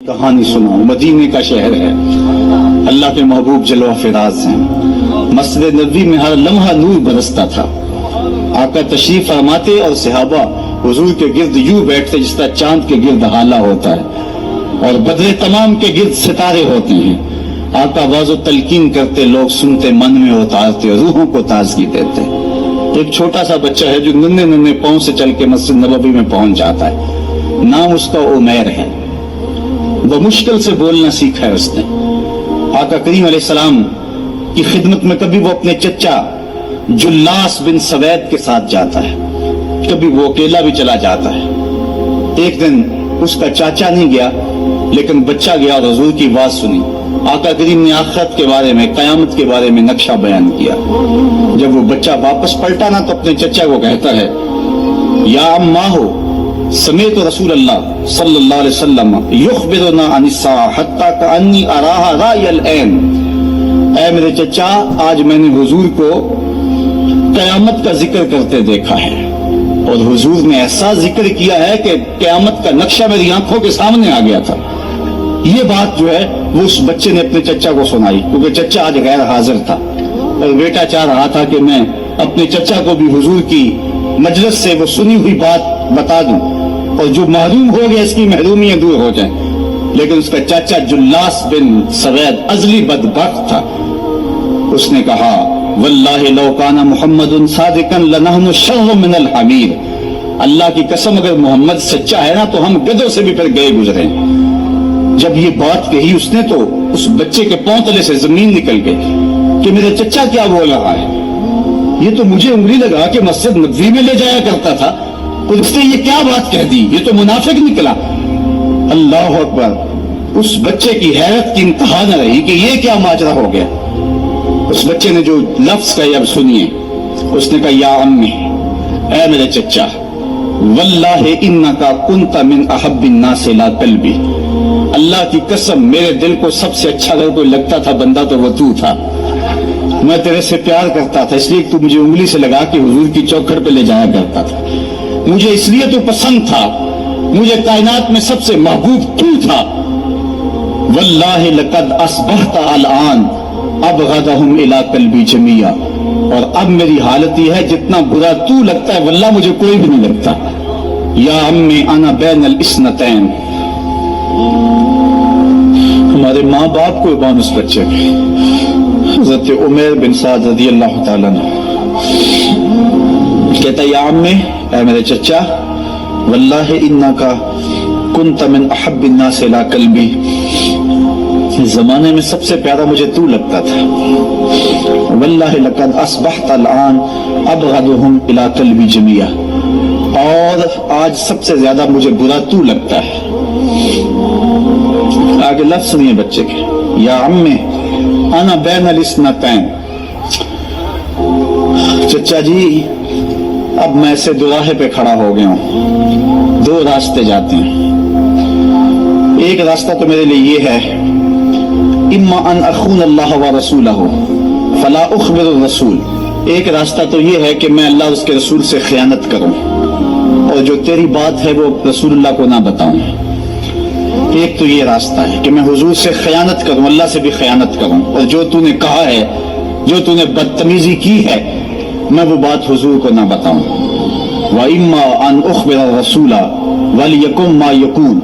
کہانی سناؤں۔ مدینے کا شہر ہے، اللہ کے محبوب جلوہ فراز ہیں۔ مسجد نبوی میں ہر لمحہ نور برستا تھا۔ آقا تشریف فرماتے اور صحابہ حضور کے گرد یوں بیٹھتے جس طرح چاند کے گرد ہالہ ہوتا ہے اور بدر تمام کے گرد ستارے ہوتے ہیں۔ آقا واز و تلقین کرتے، لوگ سنتے، من میں اتارتے، روحوں کو تازگی دیتے۔ ایک چھوٹا سا بچہ ہے جو ننھے ننھے پاؤں سے چل کے مسجد نبوی میں پہنچ جاتا ہے۔ نام اس کا عمیر ہے۔ وہ مشکل سے بولنا سیکھا ہے اس نے۔ آقا کریم علیہ السلام کی خدمت میں کبھی وہ اپنے چچا جلاس بن سوید کے ساتھ جاتا ہے، کبھی وہ اکیلا بھی چلا جاتا ہے۔ ایک دن اس کا چاچا نہیں گیا لیکن بچہ گیا اور حضور کی بات سنی۔ آقا کریم نے آخرت کے بارے میں، قیامت کے بارے میں نقشہ بیان کیا۔ جب وہ بچہ واپس پلٹا نا تو اپنے چچا کو کہتا ہے، یا اماہو سمیت رسول اللہ صلی اللہ علیہ وسلم یخبرنا عن الساعہ حتی کانی اراہا رای العین۔ اے میرے چچا، آج میں نے حضور کو قیامت کا ذکر کرتے دیکھا ہے اور حضور نے ایسا ذکر کیا ہے کہ قیامت کا نقشہ میری آنکھوں کے سامنے آ گیا تھا۔ یہ بات جو ہے وہ اس بچے نے اپنے چچا کو سنائی، کیونکہ چچا آج غیر حاضر تھا اور بیٹا چاہ رہا تھا کہ میں اپنے چچا کو بھی حضور کی مجلس سے وہ سنی ہوئی بات بتا دوں اور جو محروم ہو گیا اس کی محرومیاں دور ہو جائیں۔ لیکن اس کا چاچا جلاس بن سوید ازلی بدبخت تھا۔ اس نے کہا، واللہ لو کان محمد صادقا لنحن شر من الحمیر۔ اللہ کی قسم اگر محمد سچا ہے نا تو ہم گدھوں سے بھی پھر گئے گزرے۔ جب یہ بات کہی اس نے تو اس بچے کے پاؤں تلے سے زمین نکل گئی کہ میرا چچا کیا بول رہا ہے۔ یہ تو مجھے انگلی لگا کہ مسجد نبوی میں لے جایا کرتا تھا اور اس نے یہ کیا بات کہہ دی، یہ تو منافق نکلا۔ اللہ اکبر! اس بچے کی حیرت کی انتہا نہ رہی کہ یہ کیا ماجرا ہو گیا۔ اس بچے نے جو لفظ کہا اب سنیے، اس نے کہا، یا امی، اے میرے چچا، واللہ انکا کنت من احب الناس لا قلبی۔ اللہ کی قسم میرے دل کو سب سے اچھا اگر کوئی لگتا تھا بندہ تو وہ تو تھا۔ میں تیرے سے پیار کرتا تھا اس لیے تو مجھے انگلی سے لگا کے حضور کی چوکھٹ پہ لے جایا کرتا تھا۔ مجھے اس لیے تو پسند تھا، مجھے کائنات میں سب سے محبوب تو تھا۔ واللہ لقد اصبحت الان ابغضهم الى قلبی جمیعا۔ اور اب میری حالت یہ ہے جتنا برا تو لگتا ہے واللہ مجھے کوئی بھی نہیں لگتا۔ یا امی انا بین الاثنتین۔ ہمارے ماں باپ کو بان اس بچے کے حضرت عمیر بن سعد رضی اللہ تعالیٰ عنہ کہتا، یا امی، اے میرے چچا، واللہ انکا کنت من احب الناس الى قلبی۔ اس زمانے میں سب سے پیارا مجھے تو لگتا تھا۔ واللہ لقد اصبحت الان ابغضهم الى قلبی جمیعا۔ اور آج سب سے زیادہ مجھے برا تو لگتا ہے۔ آگے لفظ سنیے بچے کے، یا امی انا بین الاثنتین۔ چچا جی، اب میں ایسے دوراہے پہ کھڑا ہو گیا ہوں، دو راستے جاتے ہیں۔ ایک راستہ تو میرے لیے یہ ہے، اما ان اخون اللہ و رسولہ فلا اخبر الرسول۔ ایک راستہ تو یہ ہے کہ میں اللہ اور اس کے رسول سے خیانت کروں اور جو تیری بات ہے وہ رسول اللہ کو نہ بتاؤں۔ ایک تو یہ راستہ ہے کہ میں حضور سے خیانت کروں، اللہ سے بھی خیانت کروں، اور جو تو نے کہا ہے، جو تو نے بدتمیزی کی ہے، میں وہ بات حضور کو نہ بتاؤں۔ وَإِمَّا أَنْ أُخْبِرَ الرَّسُولَ وَلِيَكُنْ مَا يَكُونُ۔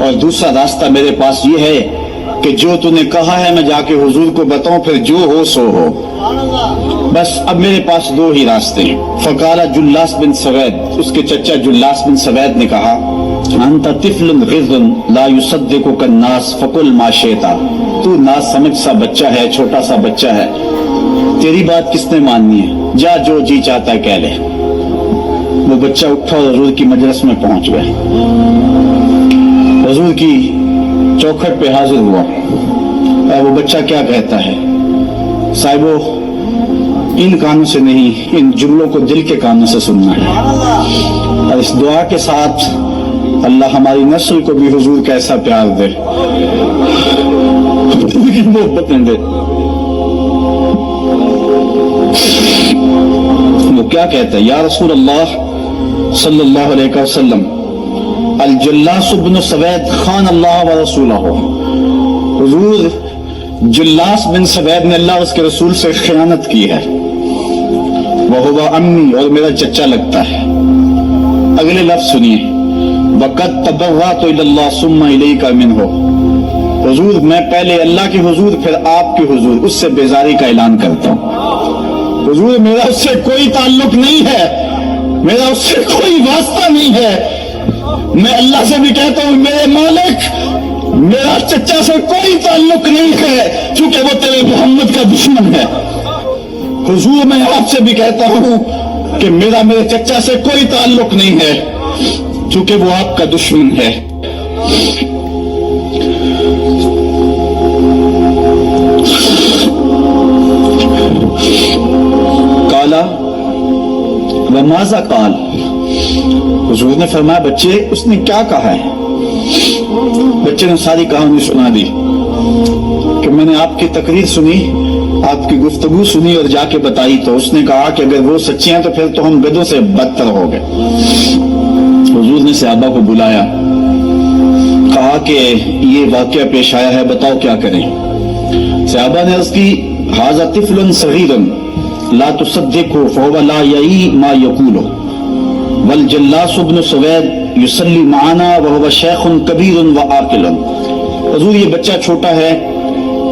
اور دوسرا راستہ میرے پاس یہ ہے کہ جو تو نے کہا ہے میں جا کے حضور کو بتاؤں، پھر جو ہو سو ہو۔ بس اب میرے پاس دو ہی راستے ہیں۔ فقال جلاس بن سوید، اس کے چچا جلاس بن سوید نے کہا، انت طفل غض لا يصدقك الناس فقل ما شئت۔ تو نا سمجھ سا بچہ ہے، چھوٹا سا بچہ ہے، تیری بات کس نے ماننی ہے، جا جو جی چاہتا ہے کہہ لے۔ وہ بچہ اٹھا اور حضور کی مجلس میں پہنچ گیا، حضور کی چوکھٹ پہ حاضر ہوا۔ اور وہ بچہ کیا کہتا ہے، صاحبو ان کانوں سے نہیں، ان جملوں کو دل کے کانوں سے سننا ہے۔ اور اس دعا کے ساتھ اللہ ہماری نسل کو بھی حضور کا ایسا پیار دے، محبت دے۔ وہ کیا کہتا ہے، یا رسول اللہ صلی اللہ علیہ وسلم، الجلاس بن سوید خان اللہ و رسولہ، حضور جلاس بن سوید نے اللہ اور اس کے رسول سے خیانت کی ہے، وہ امی اور میرا چچا لگتا ہے۔ اگلے لفظ سنیے، وَقَدْ تَبَرَّأْتُ إِلَى اللَّهِ ثُمَّ إِلَيْكَ مِنْهُ، حضور میں پہلے اللہ کے حضور پھر آپ کے حضور اس سے بیزاری کا اعلان کرتا ہوں۔ حضور میرا اس سے کوئی تعلق نہیں ہے، میرا اس سے کوئی واسطہ نہیں ہے۔ میں اللہ سے بھی کہتا ہوں میرے مالک میرا چچا سے کوئی تعلق نہیں ہے چونکہ وہ تیرے محمد کا دشمن ہے۔ حضور میں آپ سے بھی کہتا ہوں کہ میرا میرے چچا سے کوئی تعلق نہیں ہے چونکہ وہ آپ کا دشمن ہے۔ کالا وماذا قال، حضور نے فرمایا بچے اس نے کیا کہا ہے؟ بچے نے ساری کہانی سنا دی کہ میں نے آپ کی تقریر سنی، آپ کی گفتگو سنی اور جا کے بتائی تو اس نے کہا کہ اگر وہ سچے ہیں تو پھر تو ہم گدھوں سے بدتر ہو گئے۔ حضور نے صحابہ کو بلایا، کہا کہ یہ واقعہ پیش آیا ہے، بتاؤ کیا کریں؟ صحابہ نے عرض کی ھذا طفل صغیر لا تصدقه فهو لا يعي ما يقول والجلاس بن سوید يصلي معنا وهو شيخ كبير وعاقل، حضور یہ بچہ چھوٹا ہے،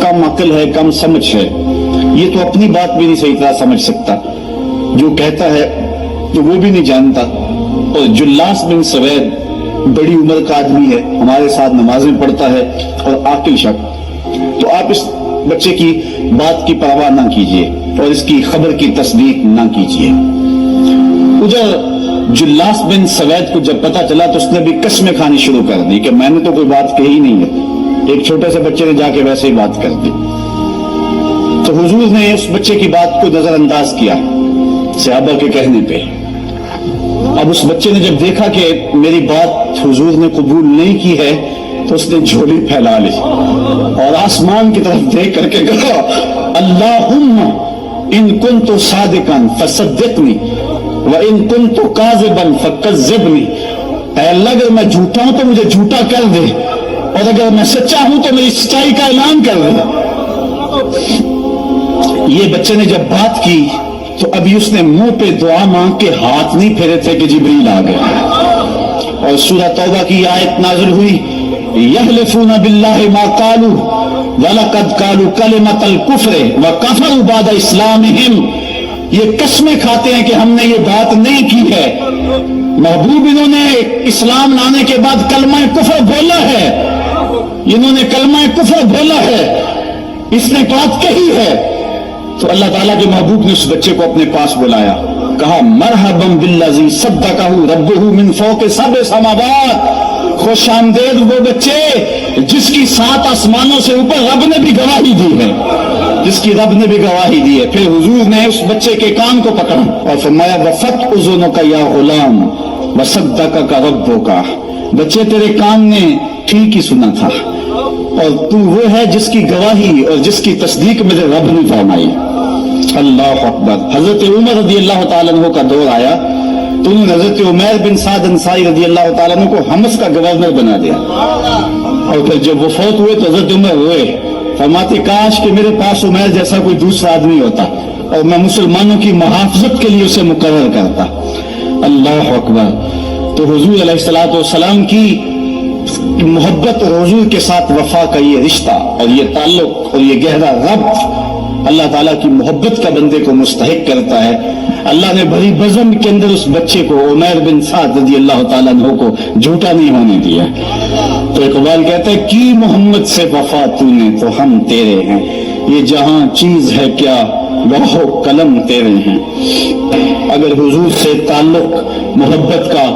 کم عقل ہے، کم سمجھ ہے، یہ تو اپنی بات بھی نہیں صحیح طرح سمجھ سکتا، جو کہتا ہے تو وہ بھی نہیں جانتا۔ اور جلاس بن سوید بڑی عمر کا آدمی ہے، ہمارے ساتھ نمازیں پڑھتا ہے اور عاقل شخص، تو آپ اس بچے کی بات کی پرواہ نہ کیجیے اور اس کی خبر کی تصدیق نہ کیجیے۔ ادھر جلاس بن سوید کو جب پتا چلا تو اس نے بھی قسمیں کھانی شروع کر دی کہ میں نے تو کوئی بات کہی نہیں ہے، ایک چھوٹے سے بچے نے جا کے ویسے ہی بات کر دی۔ تو حضور نے اس بچے کی بات کو نظر انداز کیا صحابہ کے کہنے پہ۔ اب اس بچے نے جب دیکھا کہ میری بات حضور نے قبول نہیں کی ہے تو اس نے جھولی پھیلا لی اور آسمان کی طرف دیکھ کر کے کہا اللہم ان کنت صادقا فصدقنی وان کنت کاذبا فکذبنی، اے اللہ اگر میں جھوٹا ہوں تو مجھے جھوٹا کر دے اور اگر میں سچا ہوں تو میری سچائی کا اعلان کر دے۔ یہ بچے نے جب بات کی تو ابھی اس نے منہ پہ دعا مانگ کے ہاتھ نہیں پھیرے تھے کہ جبریل آ گئے اور سورہ توبہ کی آیت نازل ہوئی یحلفون باللہ ما قالوا وَلَقَدْ قَالُوا كَلِمَةَ الْكُفْرِ وَكَفَرُوا بَعْدَ إِسْلَامِهِمْ، یہ قسمیں کھاتے ہیں کہ ہم نے یہ بات نہیں کی ہے، محبوب انہوں نے اسلام لانے کے بعد کلمہ کفر بولا ہے، انہوں نے کلمہ کفر بولا ہے، اس نے بات کہی ہے۔ تو اللہ تعالیٰ کے محبوب نے اس بچے کو اپنے پاس بلایا، کہا مرحبا بالذی صدقہ ربہ من فوق سبع سماوات، خوش آمدید وہ بچے جس کی 7 آسمانوں سے اوپر رب نے بھی گواہی دی ہے، جس کی رب نے بھی گواہی دی ہے۔ پھر حضور نے اس بچے کے کان کو پکڑا اور فرمایا وفت اذنک یا غلام وصدقک ربک، بچے تیرے کان نے ٹھیک ہی سنا تھا اور تو وہ ہے جس کی گواہی اور جس کی تصدیق میرے رب نے فرمائی۔ اللہ اکبر۔ حضرت عمر رضی اللہ تعالیٰ عنہ کا دور آیا تو انہوں نے حضرت عمیر بن سعد انصاری رضی اللہ تعالیٰ عنہ کو حمص کا گورنر بنا دیا، اور پھر جب وہ فوت ہوئے تو حضرت عمر روئے، فرماتے کاش کہ میرے پاس عمیر جیسا کوئی دوسرا آدمی ہوتا اور میں مسلمانوں کی محافظت کے لیے اسے مقرر کرتا۔ اللہ اکبر۔ تو حضور علیہ الصلوۃ والسلام کی محبت اور حضور کے ساتھ وفا کا یہ رشتہ اور یہ تعلق اور یہ گہرا ربط اللہ تعالیٰ کی محبت کا بندے کو مستحق کرتا ہے۔ اللہ نے بڑی بزم کے اندر اس بچے کو عمیر بن سعد رضی اللہ تعالیٰ عنہ کو جھوٹا نہیں ہونے دیا۔ تو اقبال کہتا ہے کی محمد سے وفا تو نے تو ہم تیرے ہیں، یہ جہاں چیز ہے کیا لوح و قلم تیرے ہیں۔ اگر حضور سے تعلق محبت کا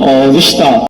اور رشتہ